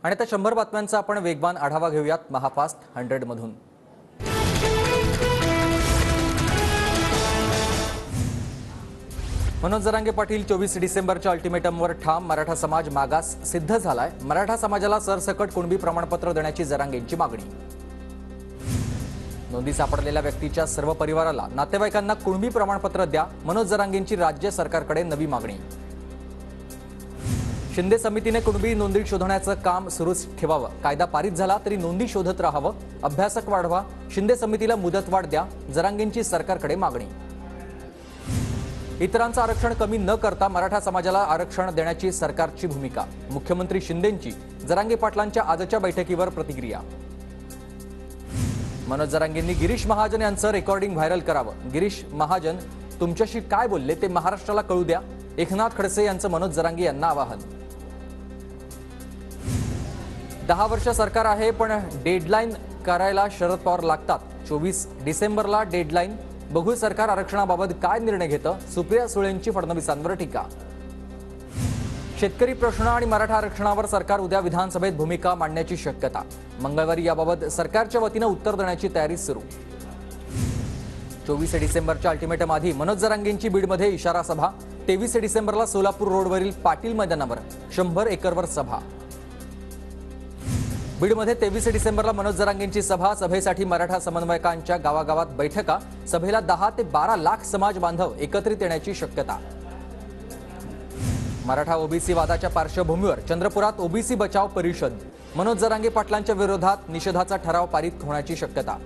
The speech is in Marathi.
आणि त्या 100 बातम्यांचा आपण वेगवान आढावा घेऊयात महाफास्ट 100 मधून। मनोज जरांगे पाटील 24 डिसेंबरच्या अल्टिमेटमवर ठाम। मराठा समाज मागास सिद्ध झालाय। मराठा समाजाला सरसकट कुणबी प्रमाणपत्र देण्याची जरांगेंची मागणी। नोंदी सापडलेल्या व्यक्तीच्या सर्व परिवाराला नातेवाईकांना कुणबी प्रमाणपत्र द्या। मनोज जरांगेंची राज्य सरकारकडे नवी मागणी। शिंदे समितीने कुणबी नोंदी शोधण्याचं काम सुरूच ठेवावं। कायदा पारित झाला तरी नोंदी शोधत राहावं। अभ्यासक वाढवा। शिंदे समितीला मुदतवाढ द्या। जरांगेंची सरकारकडे मागणी। इतरांचं आरक्षण कमी न करता मराठा समाजाला आरक्षण देण्याची सरकारची भूमिका। मुख्यमंत्री शिंदेंची जरांगे पाटलांच्या आजच्या बैठकीवर प्रतिक्रिया। मनोज जरांगेंनी गिरीश महाजन यांचं रेकॉर्डिंग व्हायरल करावं। गिरीश महाजन तुमच्याशी काय बोलले ते महाराष्ट्राला कळू द्या। एकनाथ खडसे यांचं मनोज जरांगे यांना आवाहन। 10 वर्ष सरकार आहे पण डेडलाईन करायला शरद पवार लागतात। 24 डिसेंबरला डेडलाईन। बघू सरकार आरक्षणाबाबत काय निर्णय घेतं। सुप्रिया सुळेंची फडणवीसांवर टीका। शेतकरी प्रश्न आणि मराठा आरक्षणावर सरकार उद्या विधानसभेत भूमिका मांडण्याची शक्यता। मंगळवारी याबाबत सरकारच्या वतीने उत्तर देण्याची तयारी सुरू। 24 डिसेंबरच्या अल्टिमेटम आधी मनोज जरांगेंची बीडमध्ये इशारा सभा। 23 डिसेंबरला सोलापूर रोडवरील पाटील मैदानावर 100 एकरवर सभा। बीडमध्ये 23 डिसेंबरला मनोज जरांगेंची सभा। सभेसाठी मराठा समन्वयकांच्या गावागावात बैठका। सभेला 10 ते 12 लाख समाज बांधव एकत्रित येण्याची शक्यता। मराठा ओबीसी वादाच्या पार्श्वभूमीवर चंद्रपुरात ओबीसी बचाव परिषद। मनोज जरांगे पाटलांच्या विरोधात निषेधाचा ठराव पारित होण्याची शक्यता।